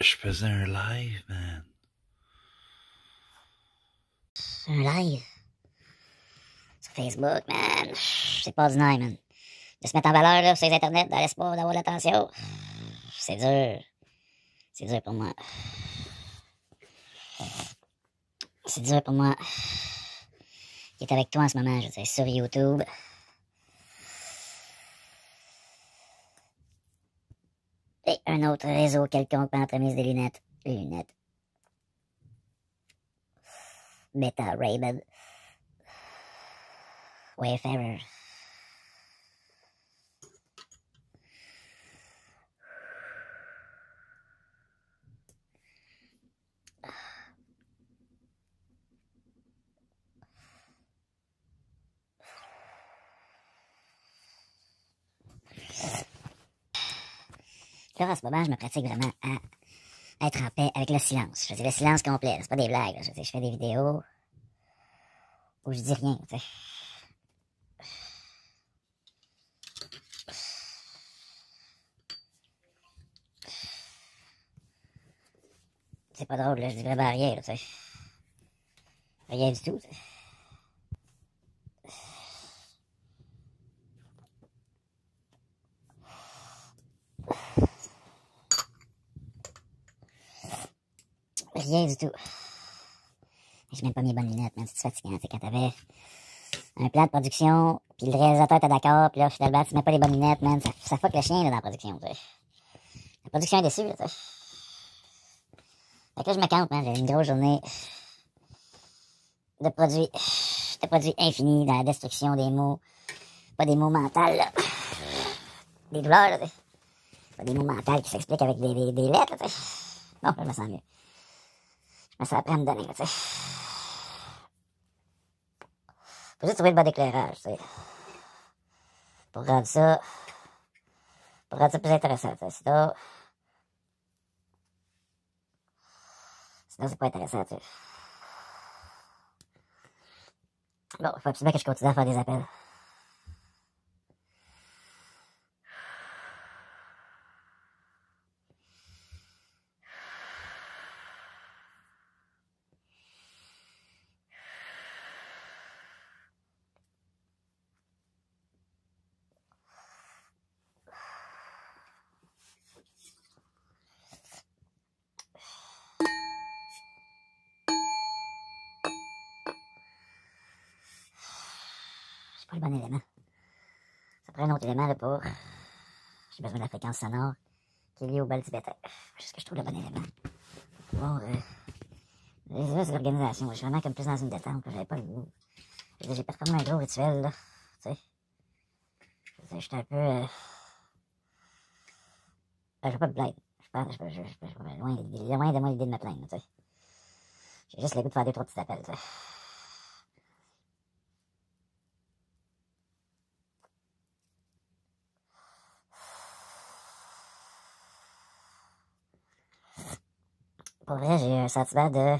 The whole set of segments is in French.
Je faisais un live, man. Un live? Sur Facebook, man. C'est pas ordinaire, man. De se mettre en valeur, là, sur les internets, dans l'espoir d'avoir l'attention. C'est dur. C'est dur pour moi. C'est dur pour moi. Qui est avec toi en ce moment, je veux dire, sur YouTube. Et un autre réseau quelconque pour entremise des lunettes. Les lunettes. Beta, Ray-Ban. Wayfarer. Là, en ce moment, je me pratique vraiment à être en paix avec le silence. Je veux dire, le silence complet. C'est pas des blagues. Là. Je veux dire, je fais des vidéos où je dis rien. Tu sais. C'est pas drôle, là. Je dis vraiment rien. Là, tu sais. Rien du tout. Tu sais. Rien du tout. J'ai même pas mes bonnes lunettes, man. C'est fatigant. C'est quand t'avais un plan de production, puis le réalisateur était d'accord, puis là, finalement, tu mets pas les bonnes lunettes, man. Ça fuck le chien, là, dans la production, tu sais. La production est déçue, là, tu sais. Fait que là, je me campe, man. J'ai une grosse journée de produits infinis dans la destruction des mots. Pas des mots mentales, là. Des douleurs, là, tu sais. Pas des mots mentales qui s'expliquent avec des lettres, là, tu sais. Bon, je me sens mieux. Je me sens prêt à me donner, là, tu sais. Faut juste trouver le bon éclairage, tu sais. Pour rendre ça plus intéressant, tu sais. Sinon, c'est pas intéressant, tu sais. Bon, il faut absolument que je continue à faire des appels. J'ai pas le bon élément. Ça prend un autre élément, là, pour... J'ai besoin de la fréquence sonore qui est liée au bal tibétain. Juste que je trouve le bon élément. Bon, c'est l'organisation. Je suis vraiment comme plus dans une détente. J'avais pas le goût. J'ai performé un gros rituel, là. Tu sais. J'étais un peu... j'ai pas de blague. Je suis loin de moi l'idée de me plaindre, tu sais. J'ai juste le goût de faire 2-3 petits appels, tu sais. Pour vrai, j'ai un sentiment de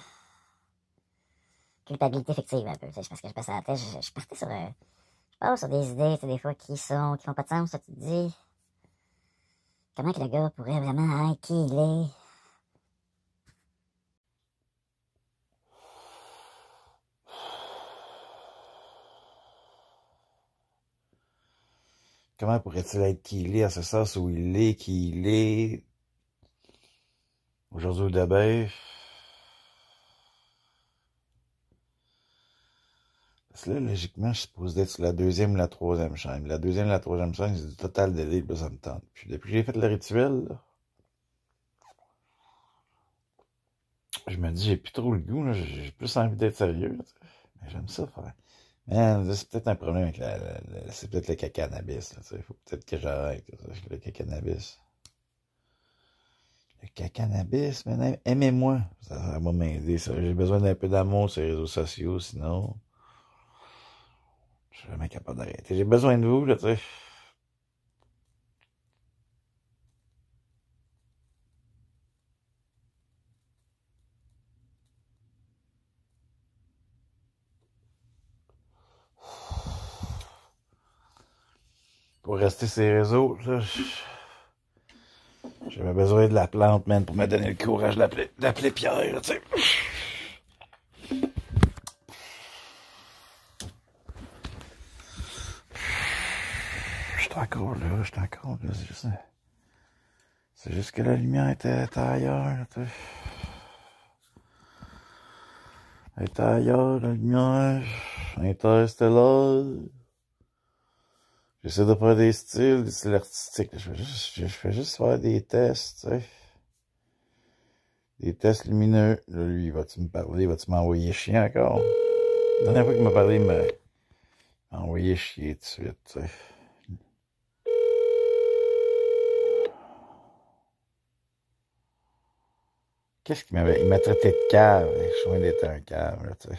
culpabilité fictive un peu, tu sais, parce que je me sentais, je partais sur je pars sur des idées, tu sais, des fois qui font pas de sens, tu te dis, comment que le gars pourrait vraiment être qui il est? Comment pourrait-il être qui il est à ce sens où il est qui il est aujourd'hui ou demain? Parce que là, logiquement, je suis supposé être sur la deuxième ou la troisième chaîne. La deuxième et la troisième chaîne, c'est du total délire, là, ça me tente. Puis depuis que j'ai fait le rituel, là, je me dis, j'ai plus trop le goût, là, j'ai plus envie d'être sérieux. Là, mais j'aime ça faire. Man, c'est peut-être un problème avec c'est peut-être le cannabis, là, tu sais. Faut peut-être que j'arrête, là, le cannabis. Le cannabis, man, aimez-moi. Ça va m'aider, ça. J'ai besoin d'un peu d'amour sur les réseaux sociaux, sinon, je suis jamais capable d'arrêter. J'ai besoin de vous, là, tu sais. pour rester sur les réseaux, là, j'avais besoin de la plante, man, pour me donner le courage d'appeler Pierre, là, tu sais. J'étais encore là, c'est juste que la lumière était ailleurs, là, tu sais. Elle était ailleurs, la lumière, interstellaire. J'essaie de faire des styles artistiques. Je fais juste faire des tests, tu sais. Des tests lumineux. Là, lui, vas-tu me parler? Vas-tu m'envoyer chier encore? La dernière fois qu'il m'a parlé, il m'a envoyé chier tout de suite, tu sais. Qu'est-ce qu'il m'avait... Il m'a traité de cave. Je suis loin d'être un cave, là, tu sais.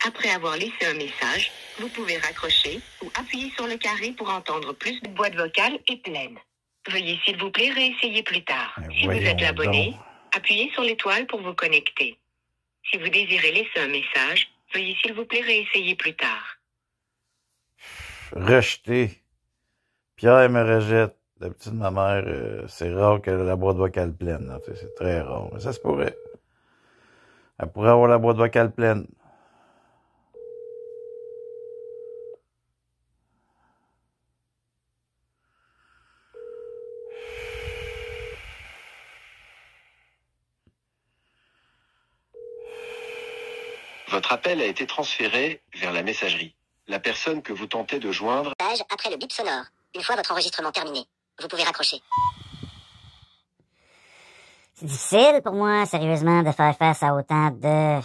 Après avoir laissé un message, vous pouvez raccrocher ou appuyer sur le carré pour entendre plus. De boîte vocale est pleine. Veuillez s'il vous plaît réessayer plus tard. Si vous êtes abonné, appuyez sur l'étoile pour vous connecter. Si vous désirez laisser un message, veuillez s'il vous plaît réessayer plus tard. Rejeté. Pierre me rejette. D'habitude, ma mère, c'est rare qu'elle ait la boîte vocale pleine. Là, c'est très rare. Mais ça se pourrait. Elle pourrait avoir la boîte vocale pleine. Votre appel a été transféré vers la messagerie. La personne que vous tentez de joindre... Après le bip sonore. Une fois votre enregistrement terminé, vous pouvez raccrocher. C'est difficile pour moi, sérieusement, de faire face à autant de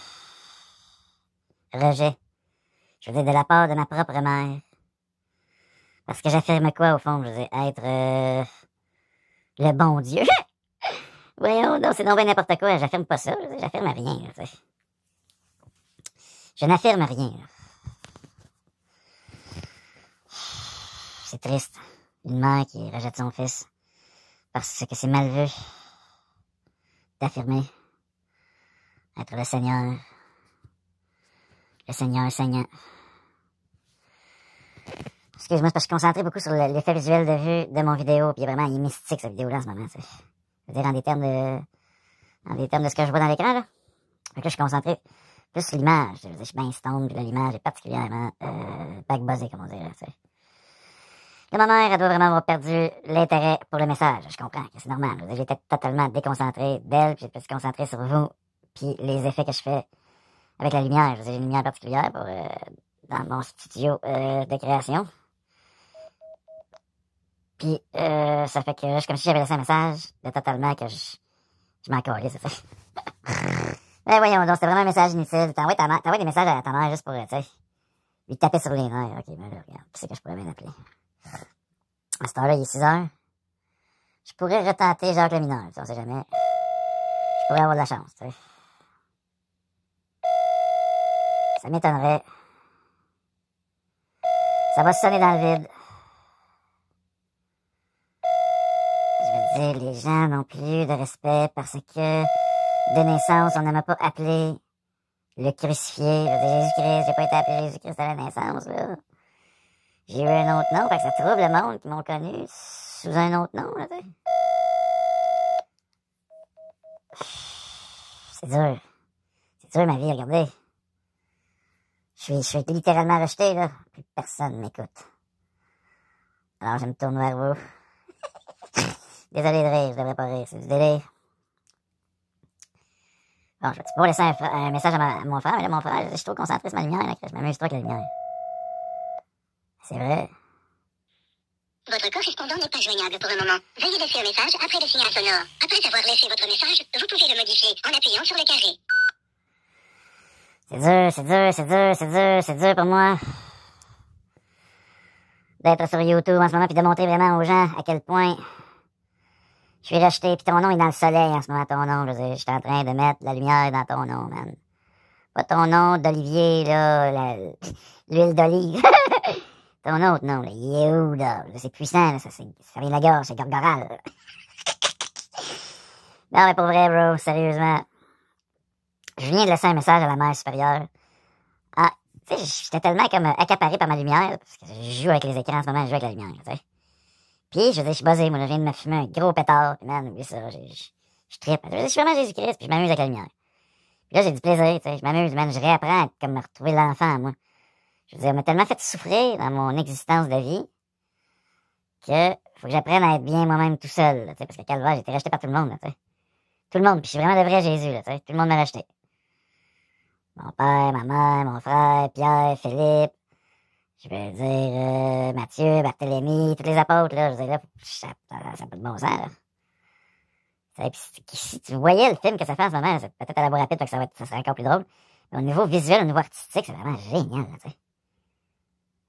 rejets. Je veux dire, de la part de ma propre mère. Parce que j'affirme quoi, au fond? Je veux dire, être le bon Dieu. Voyons, non, c'est non bien n'importe quoi. J'affirme pas ça. J'affirme rien. Là, je n'affirme rien. Là. C'est triste. Une mère qui rejette son fils parce que c'est mal vu d'affirmer être le Seigneur saignant. Excuse-moi, c'est parce que je suis concentré beaucoup sur l'effet visuel de vue de mon vidéo, puis vraiment, il est mystique, cette vidéo-là, en ce moment, tu sais. Je veux dire, en des termes de ce que je vois dans l'écran, là. Fait que là, je suis concentré plus sur l'image. Je suis bien stone, puis là, l'image est particulièrement, backbuzzée, comme on dirait, tu sais. Là, ma mère, elle doit vraiment avoir perdu l'intérêt pour le message. Je comprends que c'est normal. J'étais totalement déconcentré d'elle, puis j'étais concentré sur vous, puis les effets que je fais avec la lumière. J'ai une lumière particulière pour, dans mon studio de création. Puis, ça fait que je suis comme si j'avais laissé un message de totalement que je m'en collais, c'est ça. Mais voyons donc, c'était vraiment un message inutile. T'envoies des messages à ta mère juste pour, tu sais, lui taper sur les nerfs. Ok, ben là, regarde, qui c'est que je pourrais bien appeler? À cette heure-là, il est 6 heures. Je pourrais retenter Jacques le mineur, on sait jamais. Je pourrais avoir de la chance, tu sais. Ça m'étonnerait. Ça va sonner dans le vide. Je veux dire, les gens n'ont plus de respect parce que de naissance, on ne m'a pas appelé le crucifié. Je veux dire, Jésus-Christ, j'ai pas été appelé Jésus-Christ à la naissance, là. J'ai eu un autre nom, fait que ça trouble le monde qui m'ont connu sous un autre nom, là, tu sais. C'est dur. C'est dur, ma vie, regardez. Je suis littéralement rejeté, là. Plus personne m'écoute. Alors, je me tourne vers vous. Désolé de rire, je devrais pas rire, c'est du délai. Bon, je vais pouvoir laisser un message à mon frère, mais là, mon frère, je suis trop concentré sur ma lumière, là, que je m'amuse trop avec la lumière. C'est vrai. Votre correspondant n'est pas joignable pour le moment. Veuillez laisser un message après le signal sonore. Après avoir laissé votre message, vous pouvez le modifier en appuyant sur le carré. C'est dur pour moi d'être sur YouTube en ce moment puis de montrer vraiment aux gens à quel point je suis rejeté. Puis ton nom est dans le soleil en ce moment, ton nom. Je suis en train de mettre la lumière dans ton nom, man. Pas ton nom d'Olivier, là, l'huile d'olive. Ton autre nom, là, Yehuda. C'est puissant, là, ça vient de la gorge, c'est gorgoral. Non, mais pour vrai, bro, sérieusement. je viens de laisser un message à la mère supérieure. Ah, tu sais, j'étais tellement comme accaparé par ma lumière, parce que je joue avec les écrans en ce moment, je joue avec la lumière, tu sais. Puis, je veux dire, je suis buzzé, moi, là, je viens de me fumer un gros pétard, puis man, oublie ça, je trippe. Je suis vraiment Jésus-Christ, puis je m'amuse avec la lumière. Puis là, j'ai du plaisir, tu sais, je m'amuse, man, je réapprends à comme me retrouver l'enfant, moi. Je veux dire, on m'a tellement fait souffrir dans mon existence de vie que faut que j'apprenne à être bien moi-même tout seul, là, tu sais, parce que calvaire, j'ai été rejeté par tout le monde, là, tu sais. Tout le monde, puis je suis vraiment le vrai Jésus, là, tu sais. Tout le monde m'a rejeté. Mon père, ma mère, mon frère, Pierre, Philippe, je veux dire, Matthieu, Barthélemy, tous les apôtres, là, je veux dire, là, ça n'a pas de bon sens, là. Puis si tu voyais le film que ça fait en ce moment, c'est peut-être à la voix rapide, parce que ça serait encore plus drôle. Mais au niveau visuel, au niveau artistique, c'est vraiment génial, là, tu sais.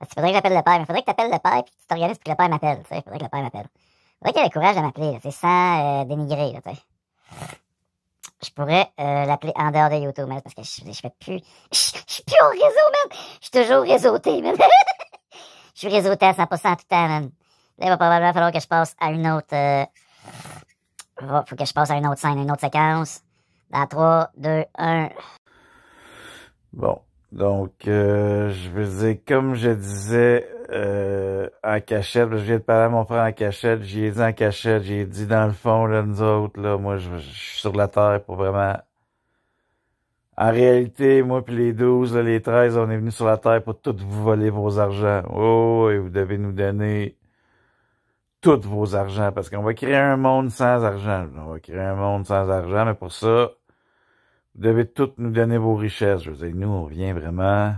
Il faudrait que j'appelle le père, mais il faudrait que tu appelles le père puis que tu t'organises pour que le père m'appelle, tu sais. Il faudrait que le père m'appelle. Il faudrait qu'il ait le courage de m'appeler, là, tu sais, sans dénigrer, là, tu sais. Je pourrais l'appeler en dehors de YouTube, man, parce que je fais plus... Je suis plus au réseau, man! Je suis toujours réseauté, man! Je suis réseauté à 100% tout le temps, man. Là, il va probablement falloir que je passe à une autre... faut que je passe à une autre scène, une autre séquence. Dans 3, 2, 1... Bon, donc, je veux dire, comme je disais en cachette, je viens de parler à mon frère en cachette, j'y ai dit en cachette, j'ai dit dans le fond, là, nous autres, là, moi, je suis sur la terre pour vraiment... En réalité, moi puis les 12, là, les 13, on est venus sur la terre pour tout vous voler vos argents. Oh, et vous devez nous donner tous vos argents, parce qu'on va créer un monde sans argent. On va créer un monde sans argent, mais pour ça, vous devez toutes nous donner vos richesses. Je veux dire, nous, on vient vraiment...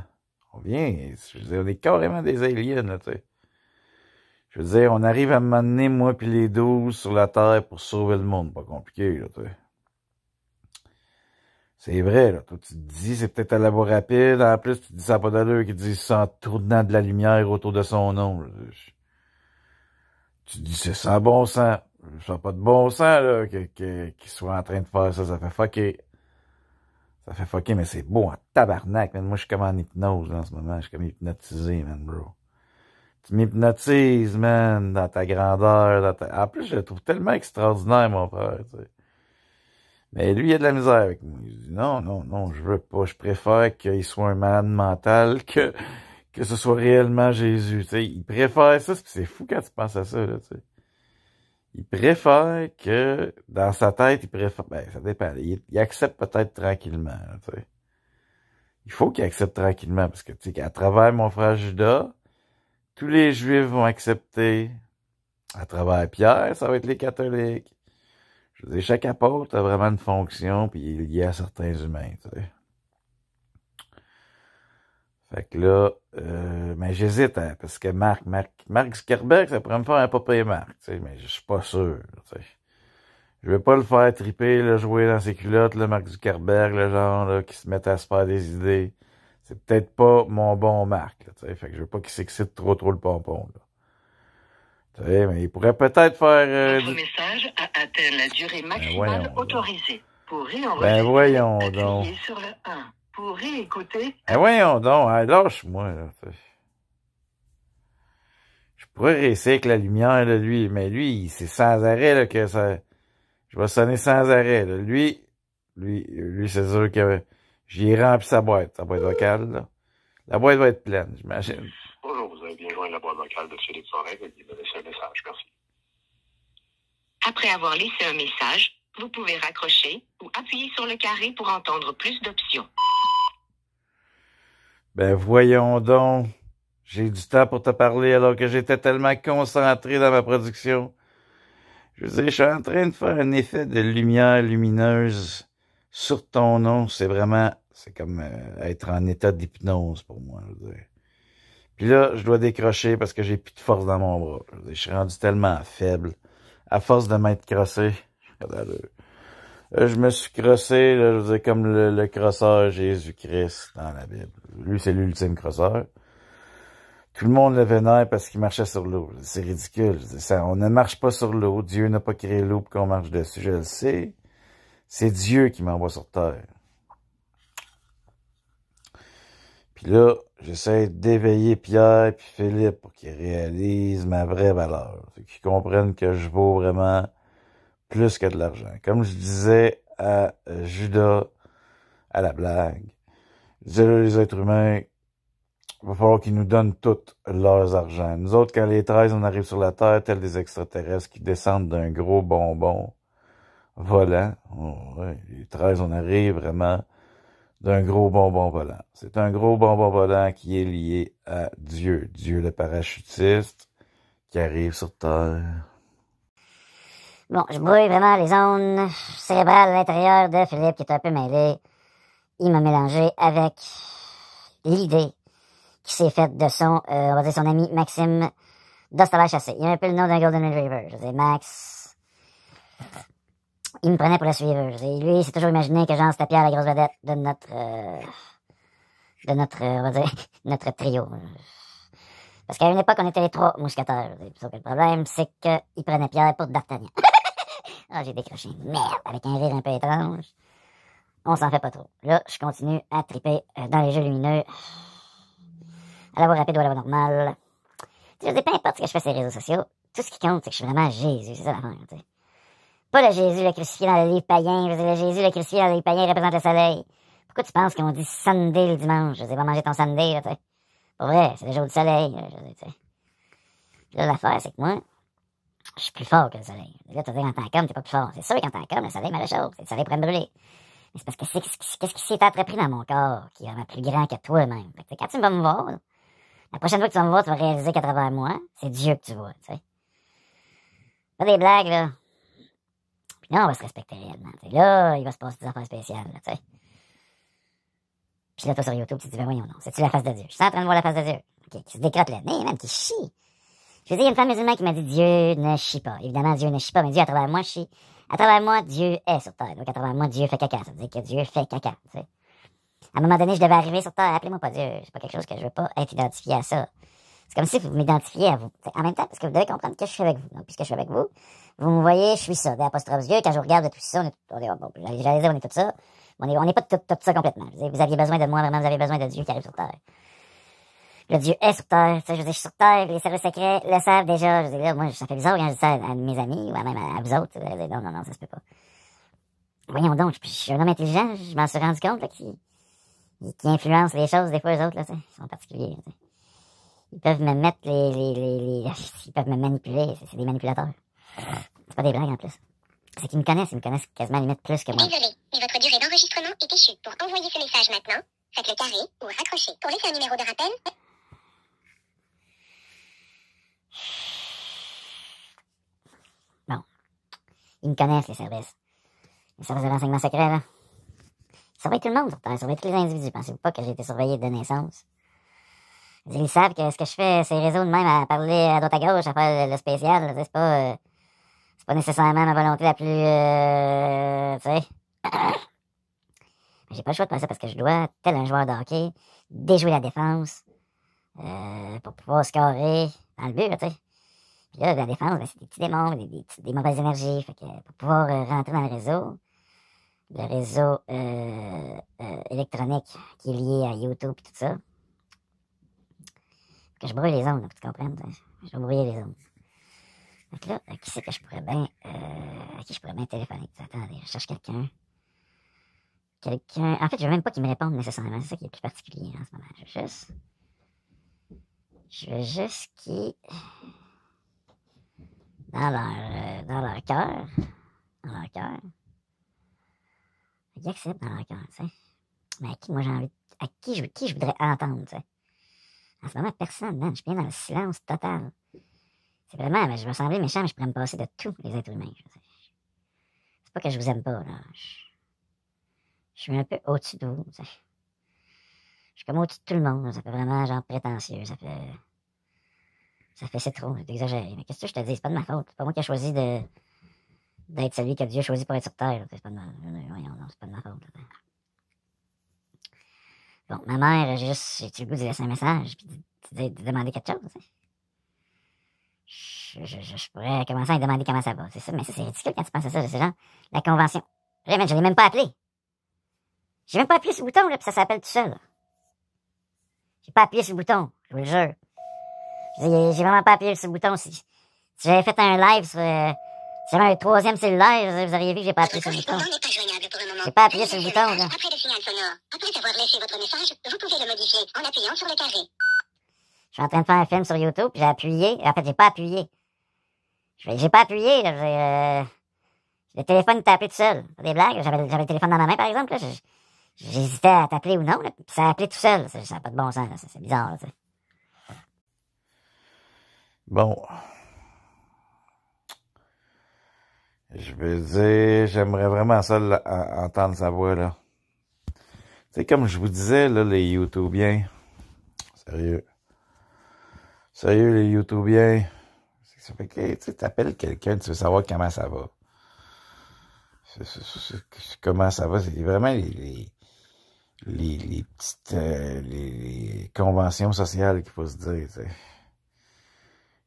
je veux dire, on est carrément des aliens, là, tu sais. Je veux dire, on arrive à m'amener, moi puis les 12, sur la Terre pour sauver le monde. Pas compliqué, là, tu sais. C'est vrai, là. Toi, tu te dis, c'est peut-être à la voie rapide. En plus, tu te dis, ça n'a pas d'allure qu'il dit ça en tournant de la lumière autour de son nom. Tu te dis, c'est sans bon sens. Ça n'a pas de bon sens, là, qu'il soit en train de faire ça. Ça fait fucker. Ça fait fucker, mais c'est beau en tabarnak, man. Moi, je suis comme en hypnose, là, en ce moment. Je suis comme hypnotisé, man, bro. Tu m'hypnotises, man, dans ta grandeur, En plus, je le trouve tellement extraordinaire, mon frère, tu sais. Mais lui, il a de la misère avec moi. Il dit, non, je veux pas. Je préfère qu'il soit un malade mental que ce soit réellement Jésus, tu sais. Il préfère ça, c'est fou quand tu penses à ça, là, tu sais. Il préfère que, dans sa tête, ça dépend. Il accepte peut-être tranquillement, là, tu sais. Il faut qu'il accepte tranquillement, parce que, tu sais, qu'à travers mon frère Judas, tous les Juifs vont accepter. À travers Pierre, ça va être les catholiques. Je veux dire, chaque apôtre a vraiment une fonction, puis il est lié à certains humains, tu sais. Fait que là, mais j'hésite, hein, parce que Mark Zuckerberg, ça pourrait me faire un papier Mark, tu sais, mais je suis pas sûr, tu sais. Je vais pas le faire triper, là, jouer dans ses culottes, là, Mark Zuckerberg, le genre, là, qui se met à se faire des idées. C'est peut-être pas mon bon Mark, là, tu sais. Fait que je veux pas qu'il s'excite trop le pompon, là. Tu sais, mais il pourrait peut-être faire... Votre message a atteint la durée maximale autorisée. Pour réenregistrer, Ben voyons donc. appuyez sur le 1. Pour réécouter... Ben voyons donc, hein, lâche-moi, là, tu sais. Je pourrais rester avec la lumière, là, lui, mais lui, c'est sans arrêt, là, que ça... Je vais sonner sans arrêt, là. Lui, c'est sûr que j'y rempli sa boîte vocale, là. La boîte va être pleine, j'imagine. Bonjour, vous avez bien joint la boîte vocale de Philippe Forêt. Veuillez me laisser un message. Merci. Après avoir laissé un message, vous pouvez raccrocher ou appuyer sur le carré pour entendre plus d'options. Ben voyons donc. J'ai du temps pour te parler alors que j'étais tellement concentré dans ma production. Je veux dire, je suis en train de faire un effet de lumière lumineuse sur ton nom. C'est comme être en état d'hypnose pour moi, je veux dire. Puis là, je dois décrocher parce que j'ai plus de force dans mon bras. Je veux dire, je suis rendu tellement faible. À force de m'être crossé. Je me suis crossé, là, je veux dire, comme le crosseur Jésus-Christ dans la Bible. Lui, c'est l'ultime crosseur. Tout le monde le vénère parce qu'il marchait sur l'eau. C'est ridicule. On ne marche pas sur l'eau. Dieu n'a pas créé l'eau pour qu'on marche dessus. Je le sais. C'est Dieu qui m'envoie sur terre. Puis là, j'essaie d'éveiller Pierre et Philippe pour qu'ils réalisent ma vraie valeur. Qu'ils comprennent que je vaux vraiment plus que de l'argent. Comme je disais à Judas, à la blague. Il disait, là, les êtres humains, il va falloir qu'ils nous donnent tous leurs argent. Nous autres, quand les 13, on arrive sur la Terre, tels des extraterrestres qui descendent d'un gros bonbon volant. Oh, ouais, les 13, on arrive vraiment d'un gros bonbon volant. C'est un gros bonbon volant qui est lié à Dieu. Dieu le parachutiste qui arrive sur Terre. Bon, je brouille vraiment les zones cérébrales à l'intérieur de Philippe qui est un peu mêlé. Il m'a mélangé avec l'idée qui s'est faite de son, on va dire son ami Maxime d'Ostaval-Chassé. Il a un peu le nom d'un Golden Retriever. Je dis Max, il me prenait pour le suiveur. Lui, il s'est toujours imaginé que Jean c'était Pierre, la grosse vedette de notre, on va dire, notre trio. Parce qu'à une époque, on était les 3 mousquetaires. Sauf que le problème, c'est qu'il prenait Pierre pour D'Artagnan. Ah, j'ai décroché. Merde, avec un rire un peu étrange. On s'en fait pas trop. Là, je continue à triper dans les jeux lumineux. À la voix rapide ou à la voix normale. Je dis, peu importe ce que je fais sur les réseaux sociaux, tout ce qui compte, c'est que je suis vraiment Jésus. C'est ça l'affaire, tu sais. Pas le Jésus, le crucifié dans le livre païen. Je veux dire, le Jésus, le crucifié dans le livre païen représente le soleil. Pourquoi tu penses qu'on dit Sunday le dimanche? Je veux dire, va manger ton Sunday, là, tu sais. Pour vrai, c'est le jour du soleil, là, je veux dire, tu sais. Puis là, l'affaire, c'est que moi, je suis plus fort que le soleil. Là, tu vas dire, en tant qu'homme, t'es pas plus fort. C'est sûr qu'en tant qu'homme, le soleil m'a la chose. Le soleil pourrait me brûler. Mais c'est parce que qu'est-ce qui s'est entrepris dans mon corps qui est vraiment plus grand que toi-même. Fait que quand tu vas me voir, là, la prochaine fois que tu vas me voir, tu vas réaliser qu'à travers moi, c'est Dieu que tu vois, tu sais. Pas des blagues, là. Puis là, on va se respecter réellement. T'sais. Là, il va se passer des affaires spéciales, là, tu sais. Puis là, toi, sur YouTube, tu te dis, ben voyons, non, c'est-tu la face de Dieu? Je suis en train de voir la face de Dieu. Okay, qui se décrotte le nez, même, qui chie. Je veux dire, il y a une femme musulmane qui m'a dit, Dieu ne chie pas. Évidemment, Dieu ne chie pas, mais Dieu, à travers moi, chie. À travers moi, Dieu est sur terre. Donc, à travers moi, Dieu fait caca. Ça veut dire que Dieu fait caca, tu sais. À un moment donné, je devais arriver sur terre. Appelez-moi pas Dieu. C'est pas quelque chose que je veux pas être identifié à ça. C'est comme si vous m'identifiez à vous. T'sais, en même temps, parce que vous devez comprendre que je suis avec vous. Donc, puisque je suis avec vous, vous me voyez, je suis ça. D'apostrophe Dieu, quand je regarde tout ça, j'allais dire, on est tout ça. On n'est pas tout ça complètement. Vous aviez besoin de moi, vraiment, vous avez besoin de Dieu qui arrive sur terre. Le Dieu est sur terre. Je veux dire, je suis sur terre, les services secrets le savent déjà. Je veux dire, là, moi, ça fait bizarre quand je dis ça à mes amis, ou même à vous autres. Je veux dire, non, ça se peut pas. Voyons donc, je suis un homme intelligent, je m'en suis rendu compte, là, qui influence les choses, des fois, eux autres, là, ils sont particuliers, là, ils peuvent me mettre ils peuvent me manipuler, c'est des manipulateurs. C'est pas des blagues, en plus. C'est qu'ils me connaissent quasiment limite plus que moi. Désolé, mais votre durée d'enregistrement est échue. Pour envoyer ce message maintenant, faites le carré ou raccrochez. Pour laisser un numéro de rappel, Bon. Ils me connaissent, les services. Les services de renseignement secret, là. Ils surveillent tout le monde sur Terre, ils surveillent tous les individus. Pensez-vous pas que j'ai été surveillé de naissance? Ils savent que ce que je fais, ces réseaux de même à parler à droite à gauche, à faire le spécial, là, c'est pas nécessairement ma volonté la plus, tu sais. Mais j'ai pas le choix de faire ça parce que je dois, tel un joueur de hockey, déjouer la défense, pour pouvoir scorer dans le but, là, tu sais. Puis là, la défense, ben, c'est des petits démons, des mauvaises énergies. Fait que pour pouvoir rentrer dans le réseau électronique qui est lié à YouTube et tout ça, que je brouille les ondes, pour que tu comprennes. Je vais brouiller les ondes. Donc là, à qui c'est que je pourrais bien, à qui je pourrais bien téléphoner? Attendez, je cherche quelqu'un. En fait, je veux même pas qu'il me réponde nécessairement. C'est ça qui est plus particulier en ce moment. Je veux juste qu'ils, dans leur cœur, ils acceptent dans leur cœur, tu sais. Mais à qui, moi, j'ai envie, qui je voudrais entendre, tu sais. En ce moment, personne, man. Je suis bien dans le silence total. C'est vraiment, je vais sembler méchant, mais je pourrais me passer de tous les êtres humains. C'est pas que je vous aime pas, là. Je suis un peu au-dessus de vous, tu sais. Je suis comme au-dessus de tout le monde, là. Ça fait vraiment, genre, prétentieux. Ça fait c'est trop, c'est exagéré. Mais qu'est-ce que je te dis? C'est pas de ma faute. C'est pas moi qui ai choisi d'être celui que Dieu a choisi pour être sur terre, là. C'est pas de ma faute, là. Bon, ma mère, j'ai-tu le goût de laisser un message, puis de demander quelque chose, tu sais. Je pourrais commencer à lui demander comment ça va, c'est ça, mais c'est ridicule quand tu penses à ça, c'est genre, la convention. Je l'ai même pas appelé. J'ai même pas appuyé sur le bouton, là, puis ça s'appelle tout seul, là. J'ai pas appuyé sur le bouton, je vous le jure. J'ai vraiment pas appuyé sur le bouton. Si j'avais fait un live Si j'avais un troisième cellulaire, vous auriez vu que j'ai pas appuyé sur le bouton. J'ai pas appuyé sur le bouton, là. Après le signal sonore. Après avoir laissé votre message, vous pouvez le modifier en appuyant sur le carré. Je suis en train de faire un film sur YouTube, j'ai appuyé. En fait, j'ai pas appuyé. J'ai pas appuyé, là. Le téléphone était appelé tout seul. Pas des blagues. J'avais le téléphone dans ma main, par exemple. Là. J'hésitais à t'appeler ou non. Là. Puis ça a appelé tout seul. Ça n'a pas de bon sens. Là. C'est bizarre. Là, bon. Je veux dire, j'aimerais vraiment ça entendre sa voix, là. Tu sais, comme je vous disais, là, les YouTubiens. Sérieux. Sérieux, les YouTubiens. Ça fait que, tu t'appelles quelqu'un, tu veux savoir comment ça va. Comment ça va, c'est vraiment les petites les conventions sociales qu'il faut se dire, tu sais.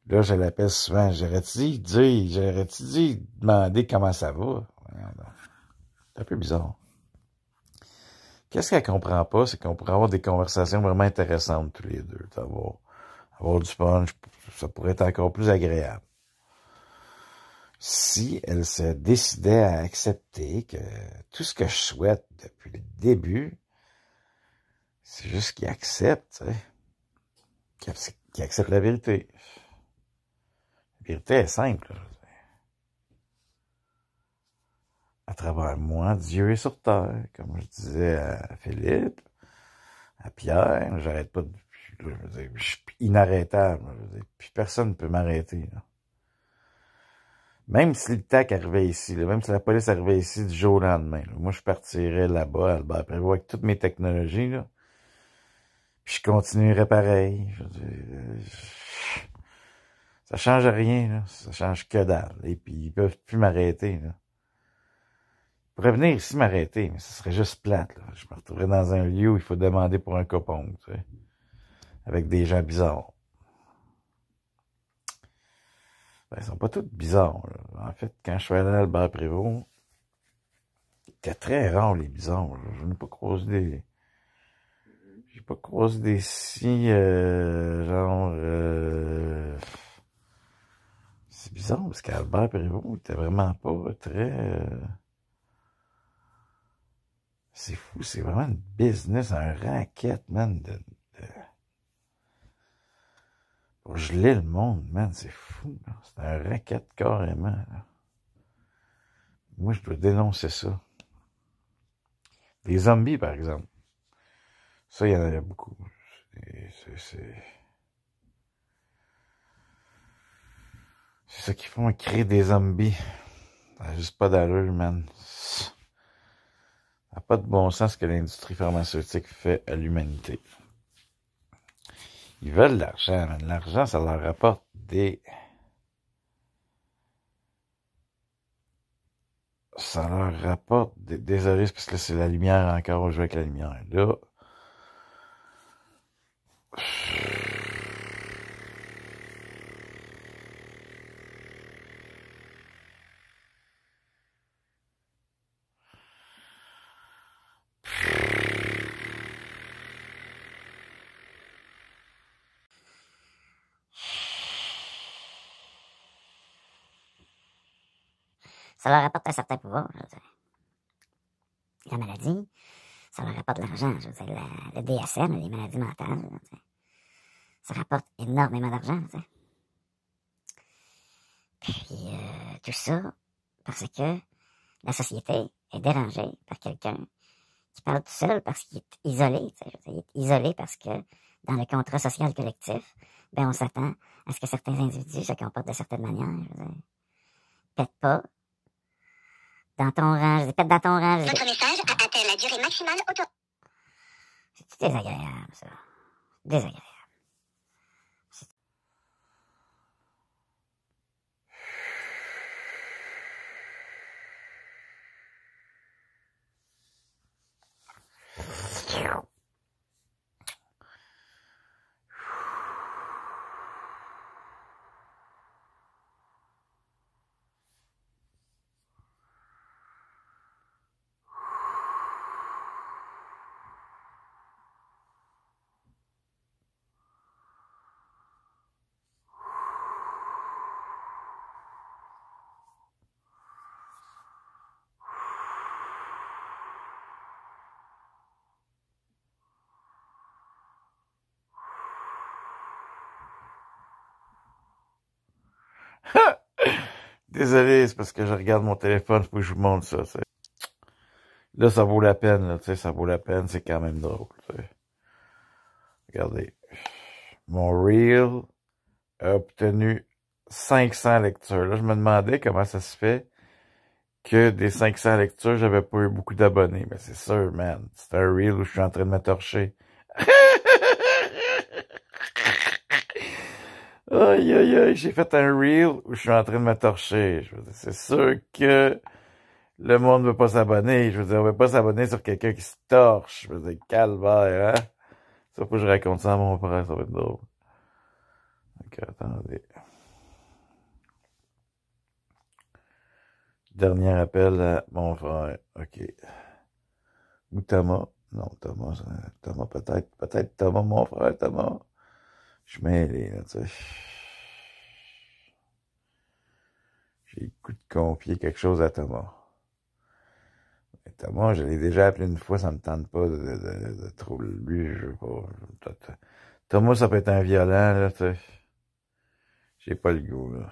Là, je l'appelle souvent, j'aurais-tu dit demander comment ça va? C'est un peu bizarre. Qu'est-ce qu'elle comprend pas, c'est qu'on pourrait avoir des conversations vraiment intéressantes tous les deux. Avoir du punch, ça pourrait être encore plus agréable. Si elle se décidait à accepter que tout ce que je souhaite depuis le début, c'est juste qu'il accepte, tu sais, qu'il accepte la vérité. La vérité est simple. Là. À travers moi, Dieu est sur terre, comme je disais à Philippe, à Pierre, j'arrête pas de... Je suis inarrêtable. Puis personne ne peut m'arrêter. Là. Même si le TAC arrivait ici, là, même si la police arrivait ici du jour au lendemain, là, moi je partirais là-bas, à Albert Prévost, avec toutes mes technologies, là, puis je continuerais pareil. Ça change rien, là, ça change que dalle. Et puis ils peuvent plus m'arrêter. Là. Ils pourraient venir ici m'arrêter, mais ce serait juste plate. Là. Je me retrouverais dans un lieu où il faut demander pour un copon, tu sais, avec des gens bizarres. Ben, ils sont pas tous bizarres. Là. En fait, quand je suis allé à Albert Prévost, c'était très rare les bizarres. Là. Je n'ai pas croisé des... J'ai pas croisé des si... genre... C'est bizarre, parce qu'Albert Prévost, il était vraiment pas très... C'est fou, c'est vraiment une business, un racket, man, pour geler le monde, man, c'est fou. Là. C'est un racket carrément. Là. Moi, je dois dénoncer ça. Des zombies, par exemple. Ça, il y en a beaucoup. C'est ça qu'ils font, créer des zombies. Ça n'a juste pas d'allure, man. Ça n'a pas de bon sens ce que l'industrie pharmaceutique fait à l'humanité. Ils veulent de l'argent, man. L'argent, ça leur rapporte des... Ça leur rapporte des... Désolé, parce que là, c'est la lumière encore. On joue avec la lumière. Là... Ça leur apporte un certain pouvoir. Je veux dire. La maladie, ça leur apporte de l'argent. Je veux dire, le DSM, les maladies mentales, je veux dire, ça rapporte énormément d'argent. Je veux dire. Puis tout ça parce que la société est dérangée par quelqu'un qui parle tout seul parce qu'il est isolé. Je veux dire, il est isolé parce que dans le contrat social collectif, ben on s'attend à ce que certains individus se comportent de certaines manières. Je veux dire. Pète pas. Dans ton rang, je pète dans ton rang. Votre message a atteint la durée maximale auto... C'est désagréable, ça. Désagréable. Désolé, c'est parce que je regarde mon téléphone, faut que je vous montre ça, t'sais. Là, ça vaut la peine, là, ça vaut la peine, c'est quand même drôle, t'sais. Regardez. Mon Reel a obtenu 500 lectures. Là, je me demandais comment ça se fait que des 500 lectures, j'avais pas eu beaucoup d'abonnés. Mais c'est sûr, man. C'est un Reel où je suis en train de me torcher. Aïe, aïe, aïe, j'ai fait un Reel où je suis en train de me torcher. Je veux dire, c'est sûr que le monde ne veut pas s'abonner. Je veux dire, on veut pas s'abonner sur quelqu'un qui se torche. Je veux dire, calvaire, hein? Ça, faut que je raconte ça à mon frère, ça va être drôle. Ok, attendez. Dernier appel à mon frère. OK. Ou Thomas. Non, Thomas, Thomas peut-être. Peut-être Thomas, mon frère, Thomas. Je suis mêlé, là, tu sais. J'ai le goût de confier quelque chose à Thomas. Mais Thomas, je l'ai déjà appelé une fois, ça me tente pas de trop lui, je veux pas. Thomas, ça peut être un violent, là, tu sais. J'ai pas le goût, là.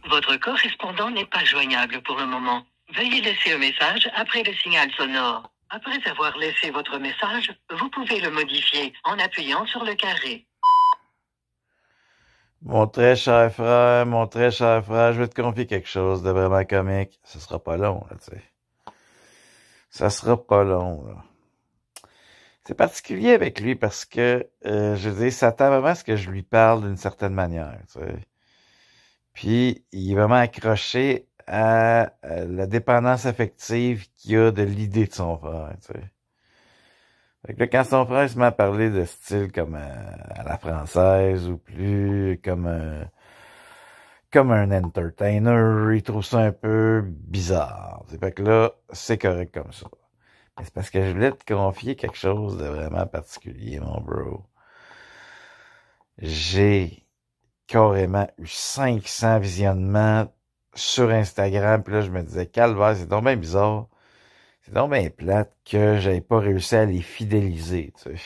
Votre correspondant n'est pas joignable pour le moment. Veuillez laisser un message après le signal sonore. Après avoir laissé votre message, vous pouvez le modifier en appuyant sur le carré. Mon très cher frère, je vais te confier quelque chose de vraiment comique. Ce sera pas long, là, tu sais. Ça sera pas long, là. C'est particulier avec lui parce que, je veux dire, il s'attend vraiment à ce que je lui parle d'une certaine manière, tu sais. Puis, il est vraiment accroché à la dépendance affective qu'il a de l'idée de son frère, tu sais. Fait que là, quand son frère se met à parler de style comme à la française ou plus comme un entertainer, il trouve ça un peu bizarre. Fait que là, c'est correct comme ça. Mais c'est parce que je voulais te confier quelque chose de vraiment particulier, mon bro. J'ai carrément eu 500 visionnements sur Instagram, puis là, je me disais, calvaire, c'est donc bien bizarre. C'est donc bien plate que j'avais pas réussi à les fidéliser, tu sais.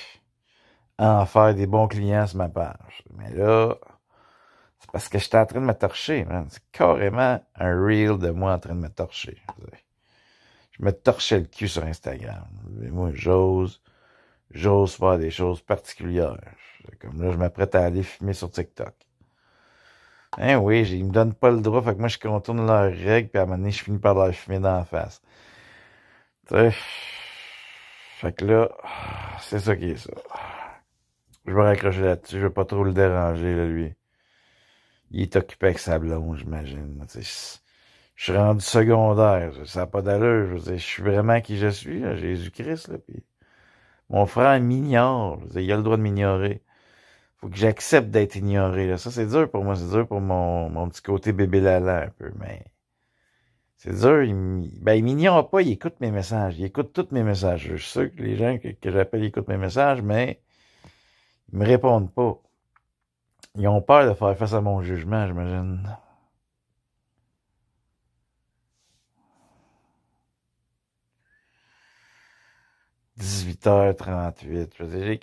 À en faire des bons clients sur ma page. Mais là, c'est parce que j'étais en train de me torcher, man. C'est carrément un reel de moi en train de me torcher. Je me torchais le cul sur Instagram. Et moi, j'ose faire des choses particulières. Comme là, je m'apprête à aller fumer sur TikTok. Hein, oui, ils me donnent pas le droit, fait que moi, je contourne leurs règles, puis à un moment donné, je finis par leur fumer dans la face. Tu sais, fait que là, c'est ça qui est ça. Je vais raccrocher là-dessus, je vais pas trop le déranger, là, lui. Il est occupé avec sa blonde, j'imagine. Tu sais, je suis rendu secondaire, ça n'a pas d'allure. Je veux dire, je suis vraiment qui je suis, là, Jésus-Christ, là, puis mon frère m'ignore. Il a le droit de m'ignorer. Faut que j'accepte d'être ignoré, là. Ça, c'est dur pour moi, c'est dur pour mon petit côté bébé lala, un peu, mais c'est dur, il m'ignore pas, il écoute mes messages. Il écoute tous mes messages. Je suis sûr que les gens que j'appelle écoutent mes messages, mais ils me répondent pas. Ils ont peur de faire face à mon jugement, j'imagine. « 18h38. Je veux dire,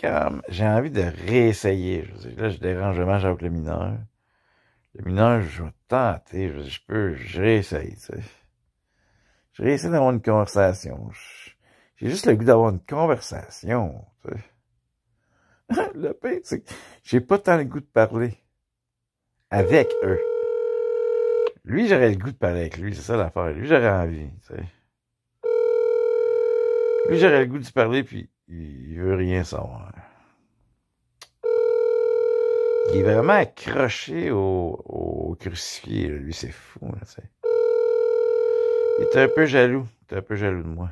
j'ai envie de réessayer. Je veux dire, là, je dérange vraiment avec le mineur. Le mineur, je vais tenter. Je réessaye, tu sais. Je réessaye d'avoir une conversation. J'ai juste le goût d'avoir une conversation, tu sais. Le pire, c'est que j'ai pas tant le goût de parler avec eux. Lui, j'aurais le goût de parler avec lui, c'est ça l'affaire. Lui, j'aurais envie, tu sais. Lui, j'aurais le goût de parler, puis il veut rien savoir. Il est vraiment accroché au crucifié, là. Lui, c'est fou, là, tu sais. Il est un peu jaloux. Il est un peu jaloux de moi.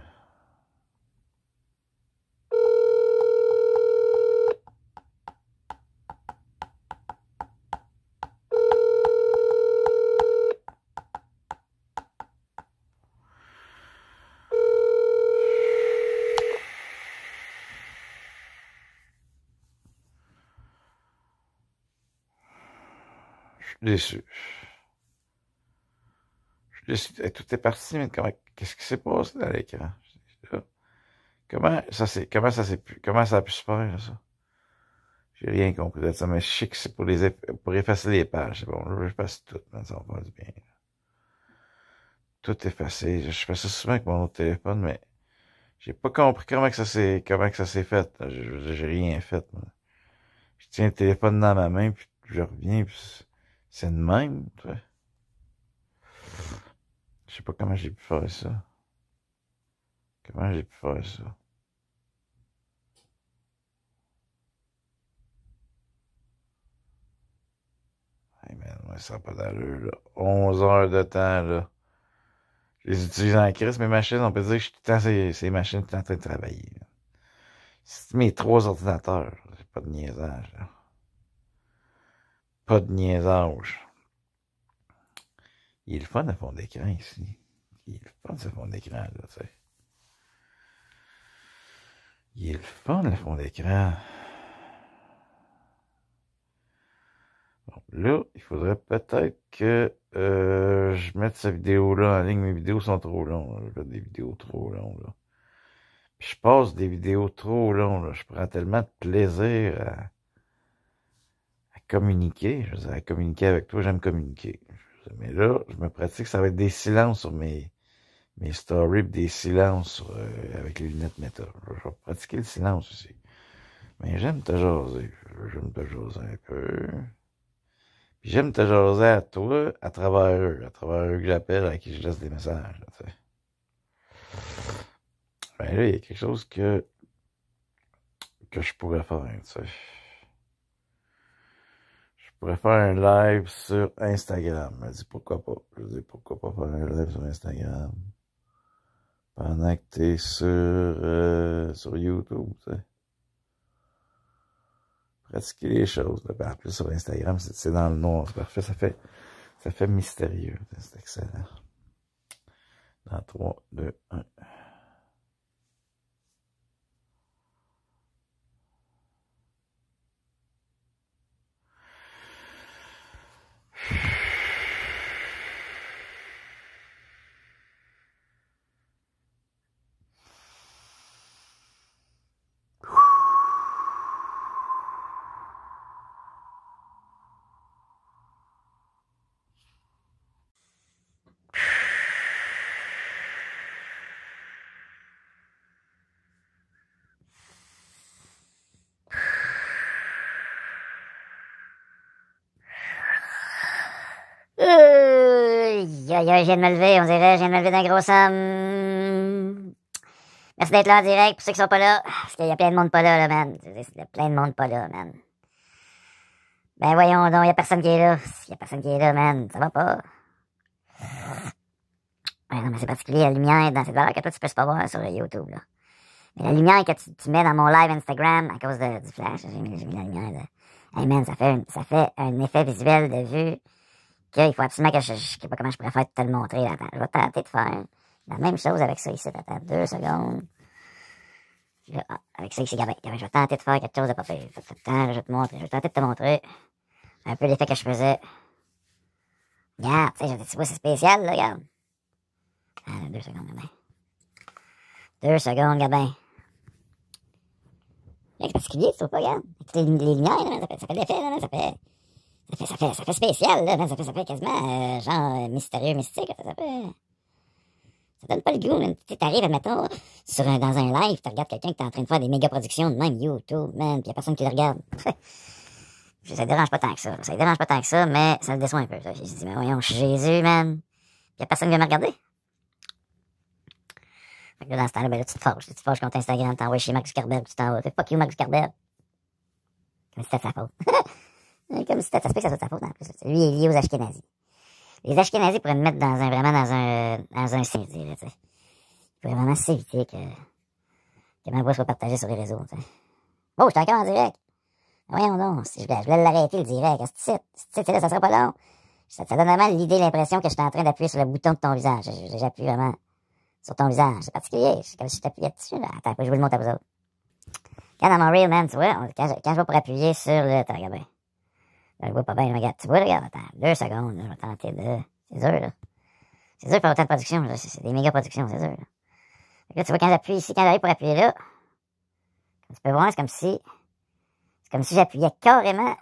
suis déçu. Je suis déçu. Tout est parti, mais qu'est-ce qui s'est passé dans l'écran? Comment ça a pu se faire, ça? J'ai rien compris de ça, mais je sais que c'est pour effacer les pages. C'est bon, là, je passe tout, mais ça va faire du bien. Tout effacé. Je fais ça souvent avec mon autre téléphone, mais j'ai pas compris comment que ça s'est fait. J'ai rien fait, moi. Je tiens le téléphone dans ma main, puis je reviens, puis c'est de même, tu vois. Je sais pas comment j'ai pu faire ça. Comment j'ai pu faire ça? Hey man, moi, ça n'a pas d'allure, là. 11 heures de temps, là. Je les utilise en crise, mes machines. On peut dire que je suis tout le temps ces machines tout le temps en train de travailler, là. C'est mes 3 ordinateurs. C'est pas de niaisage, là. Pas de niaisage. Il est le fun, le fond d'écran, ici. Il est le fun, ce fond d'écran, là, tu sais. Il est le fun, le fond d'écran. Bon, là, il faudrait peut-être que je mette cette vidéo-là en ligne. Mes vidéos sont trop longues. J'ai des vidéos trop longues, là. Puis je passe des vidéos trop longues, là. Je prends tellement de plaisir à communiquer. Je veux dire, à communiquer avec toi, j'aime communiquer. Mais là, je me pratique, ça va être des silences sur mes stories, des silences avec les lunettes métal. Je vais pratiquer le silence aussi. Mais j'aime te jaser. J'aime te jaser un peu. Puis j'aime te jaser à toi, à travers eux que j'appelle, à qui je laisse des messages, tu sais. Ben là, il y a quelque chose que je pourrais faire, tu sais. Je pourrais faire un live sur Instagram. Je dis pourquoi pas. Je dis pourquoi pas faire un live sur Instagram. Pendant que t'es sur YouTube, tu sais. Pratiquer les choses. Là. En plus, sur Instagram, c'est dans le noir. C'est parfait. Ça fait mystérieux. C'est excellent. Dans 3, 2, 1. Je viens de me lever, on dirait, je viens de me lever d'un gros somme. Merci d'être là en direct, pour ceux qui sont pas là, parce qu'il y a plein de monde pas là, man. Il y a plein de monde pas là, man. Ben voyons donc, il y a personne qui est là. Il y a personne qui est là, man, ça va pas. Ouais, non, mais c'est particulier, la lumière dans cette valeur que toi, tu peux pas voir sur YouTube, là. Mais la lumière que tu mets dans mon live Instagram, à cause du flash, j'ai mis la lumière, là. Hey, man, ça fait un effet visuel de vue qu'il faut absolument que je sais pas comment je pourrais faire te le montrer. Attends, je vais tenter de faire la même chose avec ça ici. Attends, 2 secondes. Là, avec ça ici, Gabin, je vais tenter de faire quelque chose de pas fait. Attends, je vais te montrer. Je vais tenter de te montrer un peu l'effet que je faisais. Regarde, tu sais, tu vois, c'est spécial, là, regarde. Ah, 2 secondes, Gabin. 2 secondes, Gabin. C'est particulier, tu trouves pas, regarde. Les lumières, là, ça fait l'effet, là, ça fait spécial, là, ça fait quasiment, genre, mystérieux, mystique, ça donne pas le goût, man. Tu t'arrives, admettons, dans un live, tu regardes quelqu'un qui est en train de faire des méga productions de même YouTube, man, pis y a personne qui le regarde. Ça dérange pas tant que ça, mais ça le déçoit un peu, ça. J'ai dit, mais voyons, je suis Jésus, man. Pis y a personne qui vient me regarder. Fait que là, dans ce temps-là, ben là, tu te fâches contre Instagram, t'envoies chez Mark Zuckerberg, tu t'en vas. Fuck you, Mark Zuckerberg. Comme si c'était de sa faute. Comme si c'était, ça se peut que ça soit de sa faute, en plus. Lui, il est lié aux Ashkénazis. Les Ashkénazis pourraient me mettre dans un saisie, là, tu sais. Il pourrait vraiment s'éviter que ma voix soit partagée sur les réseaux, tu sais. Oh, je suis encore en direct. Voyons donc, si je voulais l'arrêter, le direct. C'est là, ça serait pas long. Ça donne vraiment l'impression que je suis en train d'appuyer sur le bouton de ton visage. J'appuie vraiment sur ton visage. C'est particulier. C'est comme si je t'appuyais dessus, là. Attends, je vous le montre à vous autres. Quand dans mon reel, man, tu vois, quand je vais pour appuyer sur le... Attends, regarde bien. Là, je vois pas bien, regarde. Tu vois, regarde, attends, 2 secondes, là, je vais tenter de... C'est dur, là. C'est dur de faire autant de production, là. C'est des méga productions, c'est dur, là. Fait que là, tu vois, quand j'appuie ici, quand j'arrive pour appuyer là, tu peux voir, c'est comme si j'appuyais carrément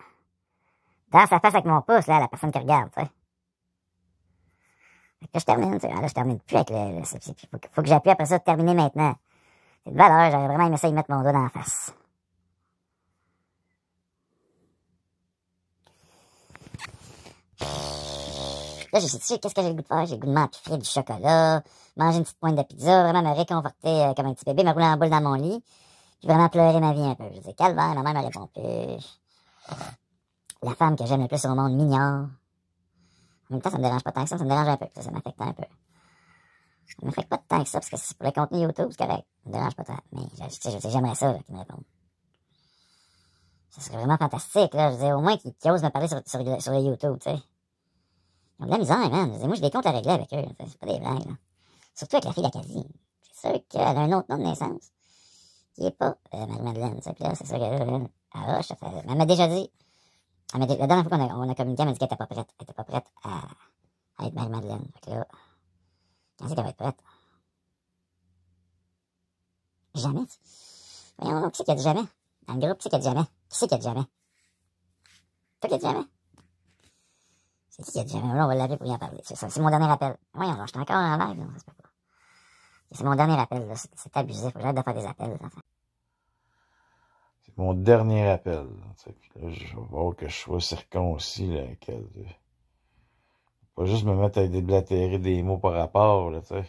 dans sa face avec mon pouce, là, à la personne qui regarde, tu sais. Fait que là, je termine, tu sais. Là, je termine plus avec le faut que j'appuie après ça, terminer maintenant. C'est de valeur, j'aurais vraiment aimé ça y mettre mon doigt dans la face. Là, j'ai dit, qu'est-ce que j'ai le goût de faire? J'ai le goût de m'empiffrer du chocolat, manger une petite pointe de pizza, vraiment me réconforter comme un petit bébé, me rouler en boule dans mon lit, puis vraiment pleurer ma vie un peu. Je dis, calvaire, ma mère me répond plus. La femme que j'aime le plus au monde m'ignore. En même temps, ça me dérange pas tant que ça me dérange un peu, ça m'affecte un peu. Ça m'affecte pas tant que ça, parce que c'est pour le contenu YouTube, c'est correct. Ça me dérange pas tant. Mais, j'aimerais ça, là, qu'ils me répondent. Ça serait vraiment fantastique, là. Je veux dire, au moins qu'ils osent me parler sur le YouTube, tu sais. Ils ont de la misère, man. Moi, j'ai des comptes à régler avec eux. C'est pas des blagues, là. Surtout avec la fille d'Acadie. C'est sûr qu'elle a un autre nom de naissance. Qui est pas Marie-Madeleine. Tu sais, puis là, c'est sûr que là, elle m'a déjà dit. La dernière fois qu'on a communiqué, elle m'a dit qu'elle était pas prête. Elle était pas prête à être Marie-Madeleine. Fait que là, quand c'est qu'elle va être prête? Jamais. Voyons, qui c'est qui a dit jamais? Dans le groupe, qui c'est qui a dit jamais? Qui c'est qui a dit jamais? Toi qui a dit jamais? C'est qui a dit jamais? Là, on va l'appeler pour y en parler. C'est mon dernier appel. Voyons, je suis encore en live, là. Ça se peut pas. C'est mon dernier appel, là. C'est abusé. Faut que j'arrête de faire des appels, les enfants. C'est mon dernier appel. Là, je vais voir que je sois circoncis, là, pas juste me mettre à déblatérer des mots par rapport, là, tu sais.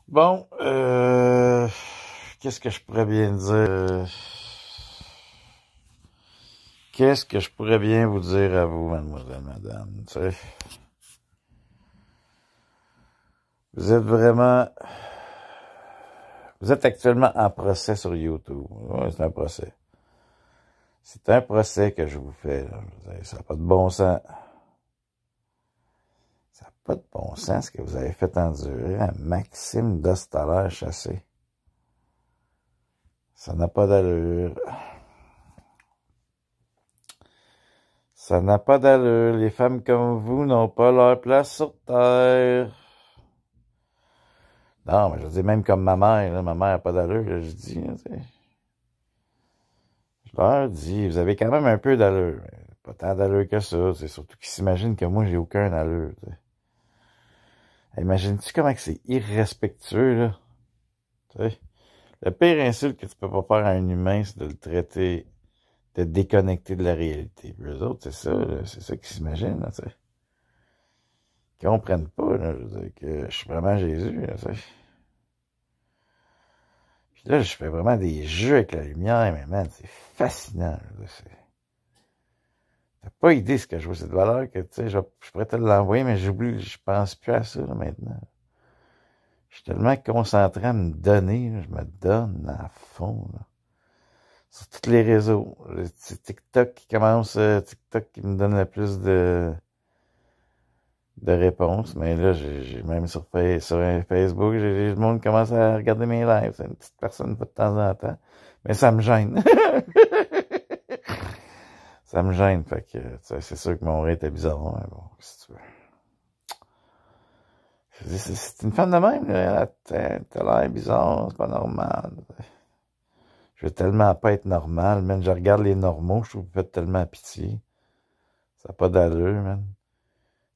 Bon, qu'est-ce que je pourrais bien dire? Qu'est-ce que je pourrais bien vous dire à vous, mademoiselle, madame, tu sais? Vous êtes actuellement en procès sur YouTube. Ouais, c'est un procès. C'est un procès que je vous fais, là. Ça n'a pas de bon sens. Ça n'a pas de bon sens ce que vous avez fait endurer à Maxime Dostaler Chassé. Ça n'a pas d'allure. Ça n'a pas d'allure. Les femmes comme vous n'ont pas leur place sur Terre. Non, mais je dis même comme ma mère, là, ma mère n'a pas d'allure, là, je dis, là, tu sais. Je leur dis, vous avez quand même un peu d'allure. Pas tant d'allure que ça, c'est surtout qu'ils s'imaginent que moi, j'ai aucun allure, tu sais. Imagine-tu comment c'est irrespectueux, là? Tu sais, le pire insulte que tu peux pas faire à un humain, c'est de le traiter, de déconnecter de la réalité. Puis eux autres, c'est ça qu'ils s'imaginent, là, tu sais. Qu'ils comprennent pas, là, je veux dire, que je suis vraiment Jésus, là, tu sais. Puis là, je fais vraiment des jeux avec la lumière, mais man, c'est fascinant, là, t'as pas idée ce que je vois, cette valeur que, tu sais, je pourrais te l'envoyer, mais j'oublie, je pense plus à ça, là, maintenant. Je suis tellement concentré à me donner, là, je me donne à fond, là. Sur tous les réseaux. C'est TikTok qui commence, TikTok qui me donne le plus de réponses, mais là, j'ai même sur Facebook, j'ai le monde qui commence à regarder mes lives. C'est une petite personne pas de temps en temps. Mais ça me gêne. Ça me gêne, fait que, c'est sûr que mon rate est bizarre, mais bon, si tu veux. C'est une femme de même, là. T'as l'air bizarre, c'est pas normal. Je veux tellement pas être normal, man. Je regarde les normaux, je trouve que vous faites tellement pitié. Ça n'a pas d'allure, man.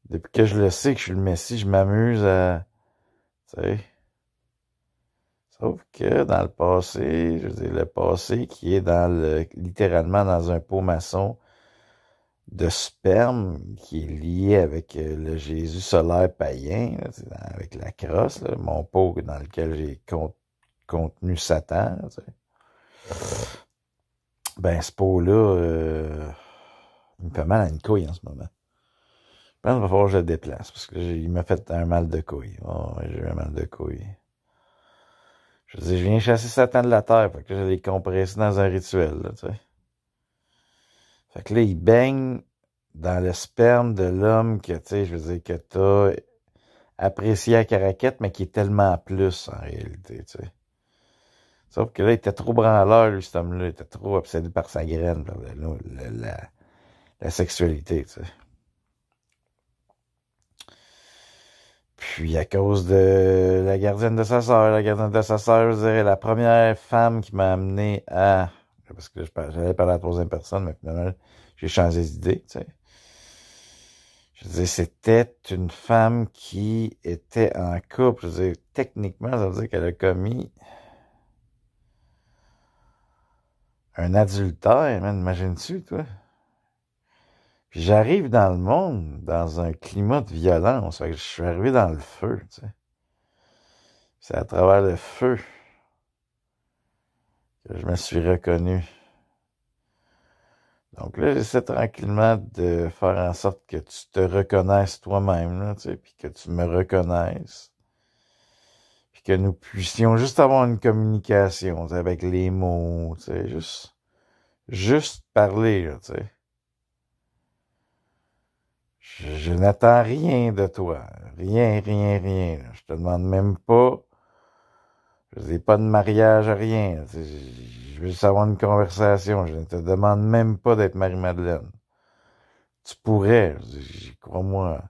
Depuis que je le sais que je suis le Messie, je m'amuse à... Tu sais. Sauf que dans le passé, je veux dire, le passé qui est littéralement dans un pot maçon, de sperme qui est lié avec le Jésus solaire païen, là, avec la crosse, là, mon pot dans lequel j'ai contenu Satan. Là, ben, ce pot-là, il me fait mal à une couille en ce moment. Je pense qu'il va falloir que je le déplace, parce qu'il m'a fait un mal de couille. Oh, j'ai eu un mal de couille. Je veux dire, je viens chasser Satan de la terre, fait que je l'ai compressé dans un rituel, là, tu sais. Fait que là, il baigne dans le sperme de l'homme que, tu sais, je veux dire, que t'as apprécié à Caraquette, mais qui est tellement plus, en réalité, tu sais. Sauf que là, il était trop branleur, lui, cet homme-là. Il était trop obsédé par sa graine, par la sexualité, tu sais. Puis, à cause de la gardienne de sa sœur, je dirais, la première femme qui m'a amené à... Parce que j'allais parler à la troisième personne, mais finalement, j'ai changé d'idée, tu sais. Je veux dire, c'était une femme qui était en couple. Je veux dire, techniquement, ça veut dire qu'elle a commis un adultère, man, imagine-tu, toi? Puis j'arrive dans le monde dans un climat de violence. Fait que je suis arrivé dans le feu, tu sais. C'est à travers le feu que je me suis reconnu. Donc là, j'essaie tranquillement de faire en sorte que tu te reconnaisses toi-même, là, tu sais, puis que tu me reconnaisses. Puis que nous puissions juste avoir une communication, tu sais, avec les mots, tu sais, juste parler, là, tu sais. Je n'attends rien de toi. Rien. Là. Je te demande même pas. Je n'ai pas de mariage, rien. Je veux juste avoir une conversation. Je ne te demande même pas d'être Marie-Madeleine. Tu pourrais, crois-moi.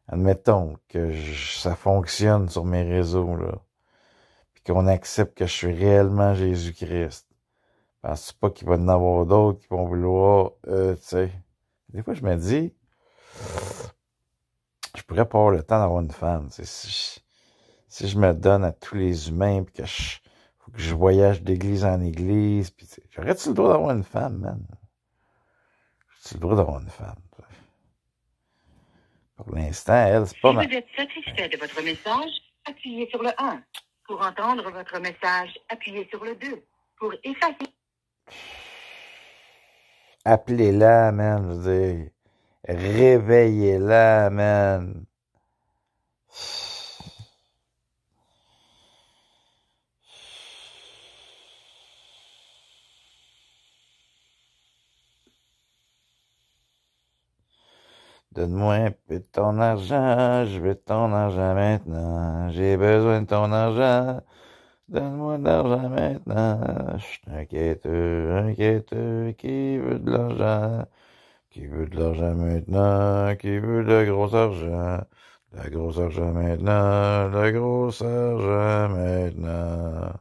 Admettons que ça fonctionne sur mes réseaux, là. Puis qu'on accepte que je suis réellement Jésus-Christ. Penses-tu pas qu'il va y en avoir d'autres qui vont vouloir, tu sais. Des fois, je me dis, je pourrais pas avoir le temps d'avoir une femme. Si je me donne à tous les humains, puis que faut que je voyage d'église en église, puis j'aurais-tu le droit d'avoir une femme, man? J'ai-tu le droit d'avoir une femme? Pour l'instant, elle, c'est pas mal. Si vous êtes satisfait de votre message, appuyez sur le 1. Pour entendre votre message, appuyez sur le 2. Pour effacer... Appelez-la, man, je veux dire. Réveillez-la, man. Donne-moi un peu de ton argent, je veux ton argent maintenant. J'ai besoin de ton argent. Donne-moi de l'argent maintenant. Je suis un quêteux qui veut de l'argent. Qui veut de l'argent maintenant, qui veut de gros argent. De gros argent maintenant, de gros argent maintenant.